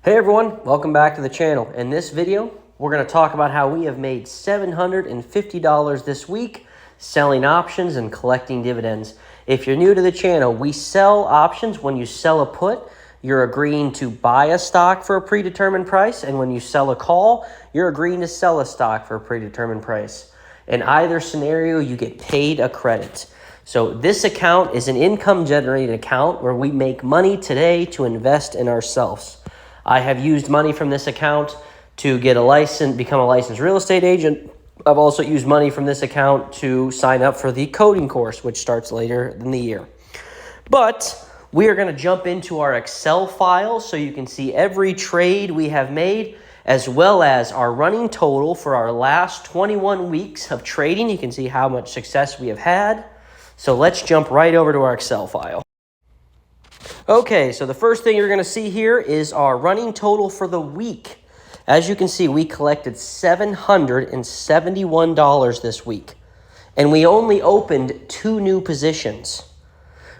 Hey everyone, welcome back to the channel. In this video, we're going to talk about how we have made $750 this week selling options and collecting dividends. If you're new to the channel, we sell options. When you sell a put, you're agreeing to buy a stock for a predetermined price, and when you sell a call, you're agreeing to sell a stock for a predetermined price. In either scenario, you get paid a credit. So this account is an income generating account where we make money today to invest in ourselves. I have used money from this account to get a license, become a licensed real estate agent. I've also used money from this account to sign up for the coding course, which starts later in the year. But we are going to jump into our Excel file so you can see every trade we have made, as well as our running total for our last 21 weeks of trading. You can see how much success we have had. So let's jump right over to our Excel file. Okay, so the first thing you're going to see here is our running total for the week. As you can see, we collected $771 this week, and we only opened 2 new positions.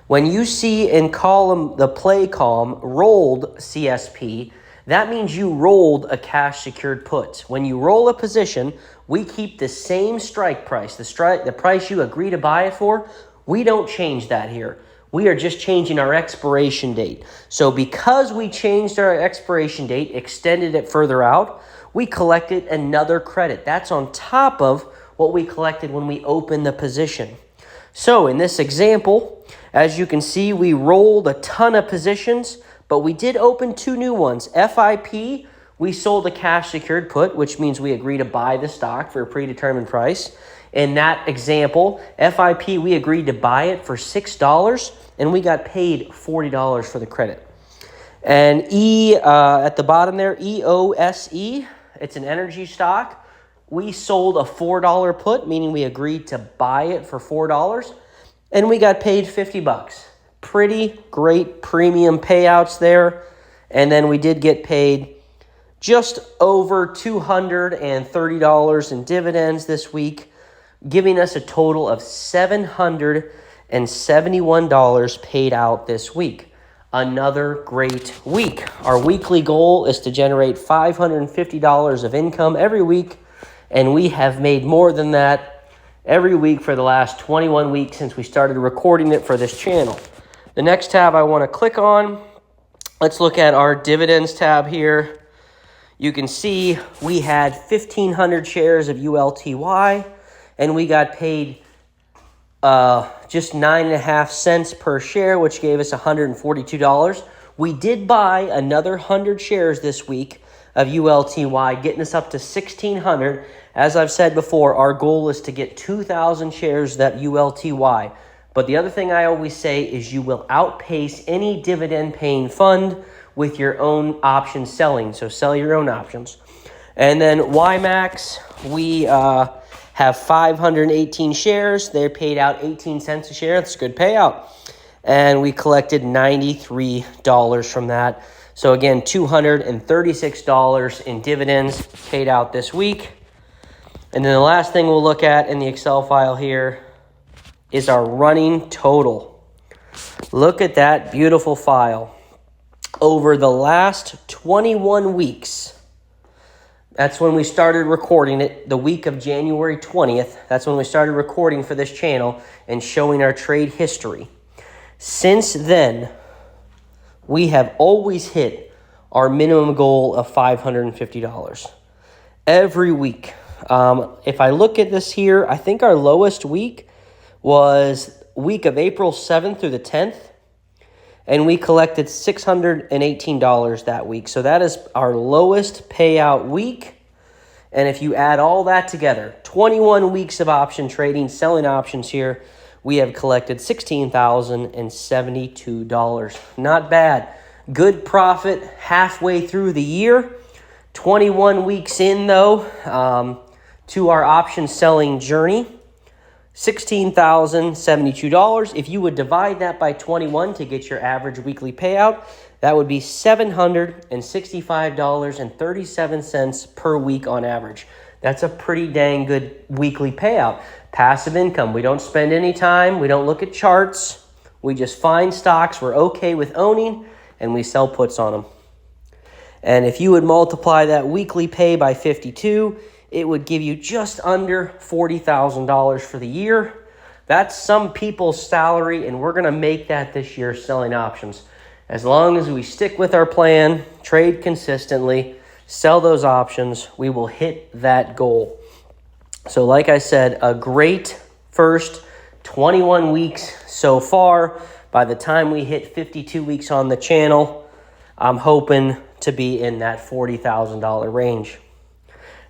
When you see in column, the play column, rolled CSP, that means you rolled a cash secured put. When you roll a position, we keep the same strike price, the price you agree to buy it for. We don't change that here. We are just changing our expiration date. So because we changed our expiration date, extended it further out, we collected another credit. That's on top of what we collected when we opened the position. So in this example, as you can see, we rolled a ton of positions, but we did open 2 new ones. FIP, we sold a cash secured put, which means we agree to buy the stock for a predetermined price. In that example, FIP, we agreed to buy it for $6, and we got paid $40 for the credit. And at the bottom there, EOSE, it's an energy stock. We sold a $4 put, meaning we agreed to buy it for $4, and we got paid $50. Pretty great premium payouts there. And then we did get paid just over $230 in dividends this week, giving us a total of $771 paid out this week. Another great week. Our weekly goal is to generate $550 of income every week, and we have made more than that every week for the last 21 weeks since we started recording it for this channel. The next tab I want to click on, let's look at our dividends tab here. You can see we had 1,500 shares of ULTY, and we got paid just 9.5 cents per share, which gave us $142. We did buy another 100 shares this week of ULTY, getting us up to 1,600. As I've said before, our goal is to get 2,000 shares of that ULTY. But the other thing I always say is you will outpace any dividend-paying fund with your own option selling. So sell your own options. And then YMAX, we have 518 shares. They're paid out 18 cents a share. That's a good payout. And we collected $93 from that. So again, $236 in dividends paid out this week. And then the last thing we'll look at in the Excel file here is our running total. Look at that beautiful file. Over the last 21 weeks, that's when we started recording it, the week of January 20th. That's when we started recording for this channel and showing our trade history. Since then, we have always hit our minimum goal of $550 every week. If I look at this here, I think our lowest week was week of April 7th through the 10th, and we collected $618 that week. So that is our lowest payout week. And if you add all that together, 21 weeks of option trading, selling options here, we have collected $16,072. Not bad. Good profit halfway through the year. 21 weeks in, though, to our option selling journey. $16,072. If you would divide that by 21 to get your average weekly payout, that would be $765.37 per week on average. That's a pretty dang good weekly payout. Passive income. We don't spend any time. We don't look at charts. We just find stocks we're okay with owning, and we sell puts on them. And if you would multiply that weekly pay by 52, it would give you just under $40,000 for the year. That's some people's salary, and we're going to make that this year selling options. As long as we stick with our plan, trade consistently, sell those options, we will hit that goal. So like I said, a great first 21 weeks so far. By the time we hit 52 weeks on the channel, I'm hoping to be in that $40,000 range.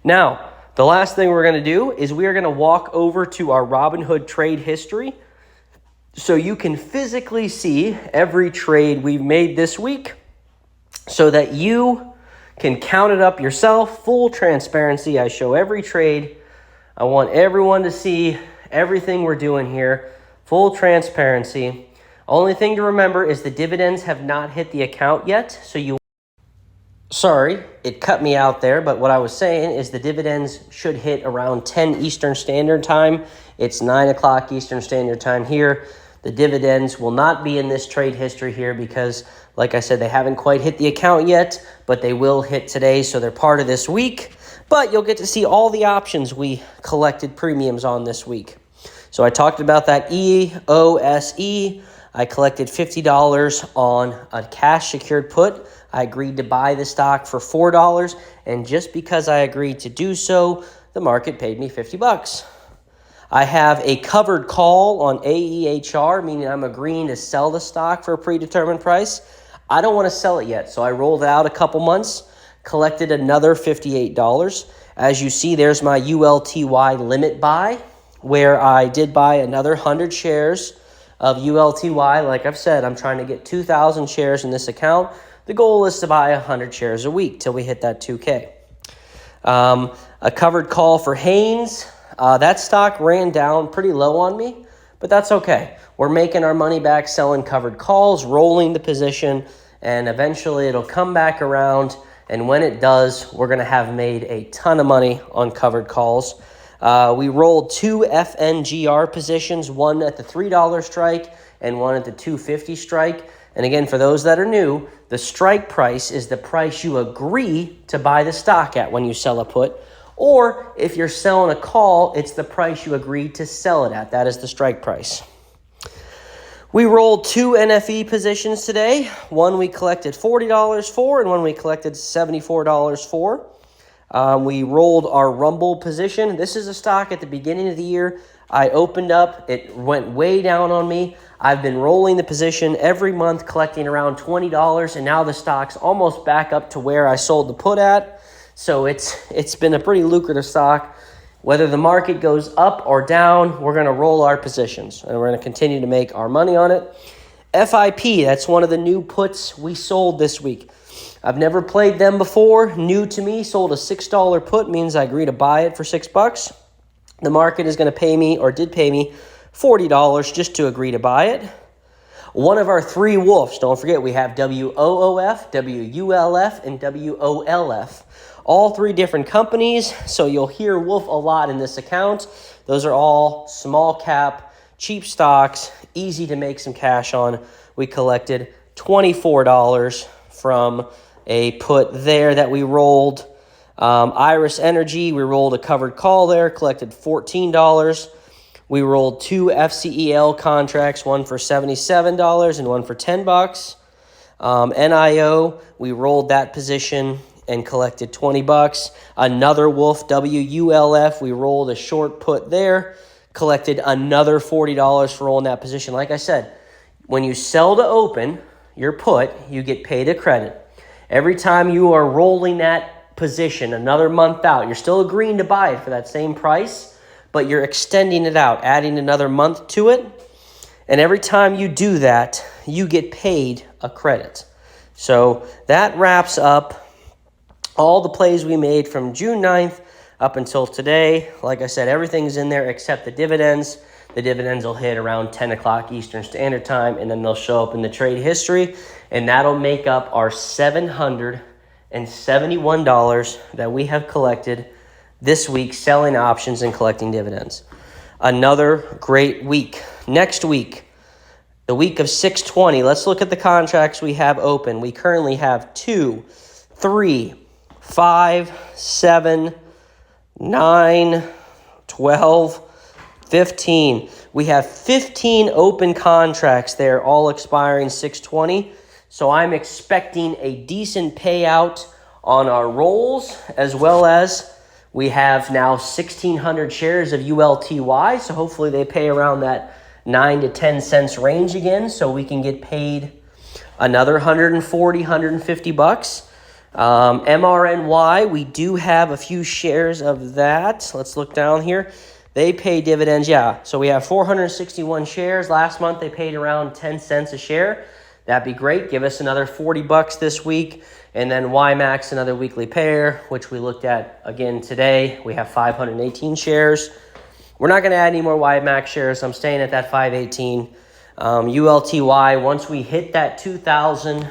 Now, the last thing we're going to do is we are going to walk over to our Robinhood trade history so you can physically see every trade we've made this week so that you can count it up yourself. Full transparency. I show every trade. I want everyone to see everything we're doing here. Full transparency. Only thing to remember is the dividends have not hit the account yet, so you... Sorry, it cut me out there, but what I was saying is the dividends should hit around 10 Eastern Standard Time. It's 9 o'clock Eastern Standard Time here. The dividends will not be in this trade history here because, like I said, they haven't quite hit the account yet, but they will hit today, so they're part of this week. But you'll get to see all the options we collected premiums on this week. So I talked about that EOSE. I collected $50 on a cash secured put. I agreed to buy the stock for $4, and just because I agreed to do so, the market paid me $50. I have a covered call on AEHR, meaning I'm agreeing to sell the stock for a predetermined price. I don't want to sell it yet, so I rolled it out a couple months, collected another $58. As you see, there's my ULTY limit buy, where I did buy another 100 shares of ULTY. Like I've said, I'm trying to get 2,000 shares in this account. The goal is to buy 100 shares a week till we hit that 2K. A covered call for Haynes. That stock ran down pretty low on me, but that's okay. We're making our money back selling covered calls, rolling the position, and eventually it'll come back around. And when it does, we're going to have made a ton of money on covered calls. We rolled 2 FNGR positions, one at the $3 strike and one at the $2.50 strike. And again, for those that are new, the strike price is the price you agree to buy the stock at when you sell a put. Or if you're selling a call, it's the price you agreed to sell it at. That is the strike price. We rolled 2 NFE positions today. One we collected $40 for and one we collected $74 for. We rolled our Rumble position. This is a stock at the beginning of the year. I opened up. It went way down on me. I've been rolling the position every month, collecting around $20, and now the stock's almost back up to where I sold the put at. So it's been a pretty lucrative stock. Whether the market goes up or down, we're going to roll our positions, and we're going to continue to make our money on it. FIP, that's one of the new puts we sold this week. I've never played them before. New to me, sold a $6 put, means I agree to buy it for $6. The market is going to pay me, or did pay me, $40 just to agree to buy it. One of our 3 wolves, don't forget we have WOOF, WULF, and WOLF. All 3 different companies, so you'll hear wolf a lot in this account. Those are all small cap, cheap stocks, easy to make some cash on. We collected $24 from a put there that we rolled. Iris Energy, we rolled a covered call there, collected $14. We rolled 2 FCEL contracts, one for $77 and one for $10. NIO, we rolled that position and collected $20. Another Wolf, WULF, we rolled a short put there, collected another $40 for rolling that position. Like I said, when you sell to open your put, you get paid a credit. Every time you are rolling that position another month out, you're still agreeing to buy it for that same price, but you're extending it out, adding another month to it. And every time you do that, you get paid a credit. So that wraps up all the plays we made from June 9th up until today. Like I said, everything's in there except the dividends. The dividends will hit around 10 o'clock Eastern Standard Time, and then they'll show up in the trade history, and that'll make up our $771 that we have collected this week selling options and collecting dividends. Another great week. Next week, the week of 6/20, let's look at the contracts we have open. We currently have 2 3, 5, 7, 9, 12, 15. We have 15 open contracts there, all expiring 6/20. So I'm expecting a decent payout on our rolls, as well as we have now 1,600 shares of ULTY. So hopefully they pay around that 9 to 10 cents range again, so we can get paid another 140, 150 bucks. MRNY, we do have a few shares of that. Let's look down here. They pay dividends, yeah. So we have 461 shares. Last month they paid around 10 cents a share. That'd be great. Give us another 40 bucks this week. And then YMAX, another weekly pair, which we looked at again today. We have 518 shares. We're not going to add any more YMAX shares. I'm staying at that 518. ULTY, once we hit that 2,000,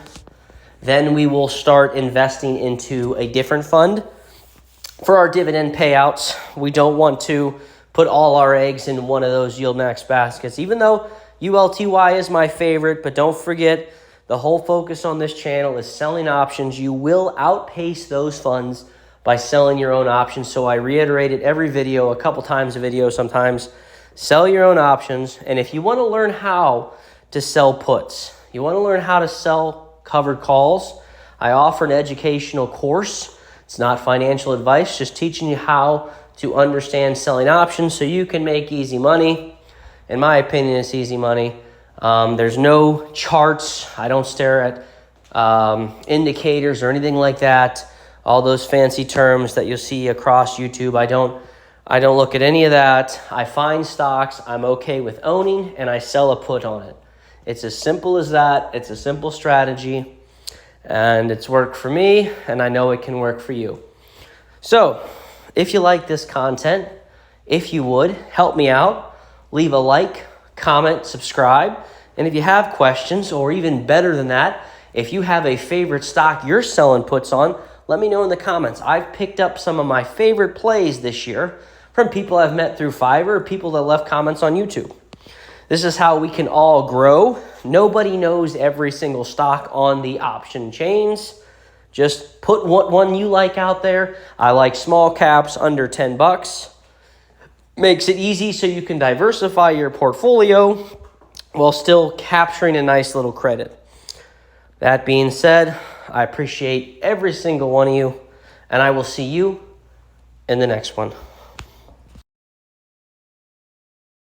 then we will start investing into a different fund. For our dividend payouts, we don't want to put all our eggs in one of those YieldMax baskets, even though ULTY is my favorite. But don't forget, the whole focus on this channel is selling options. You will outpace those funds by selling your own options. So I reiterate it every video, a couple times a video sometimes. Sell your own options. And if you want to learn how to sell puts, you want to learn how to sell covered calls, I offer an educational course. It's not financial advice, just teaching you how to understand selling options so you can make easy money. In my opinion, it's easy money. There's no charts. I don't stare at indicators or anything like that. All those fancy terms that you'll see across YouTube. I don't look at any of that. I find stocks I'm okay with owning, and I sell a put on it. It's as simple as that. It's a simple strategy, and it's worked for me, and I know it can work for you. So if you like this content, if you would, help me out. Leave a like, comment, subscribe. And if you have questions, or even better than that, if you have a favorite stock you're selling puts on, let me know in the comments. I've picked up some of my favorite plays this year from people I've met through Fiverr, people that left comments on YouTube. This is how we can all grow. Nobody knows every single stock on the option chains. Just put what one you like out there. I like small caps under 10 bucks. Makes it easy so you can diversify your portfolio while still capturing a nice little credit. That being said, I appreciate every single one of you, and I will see you in the next one.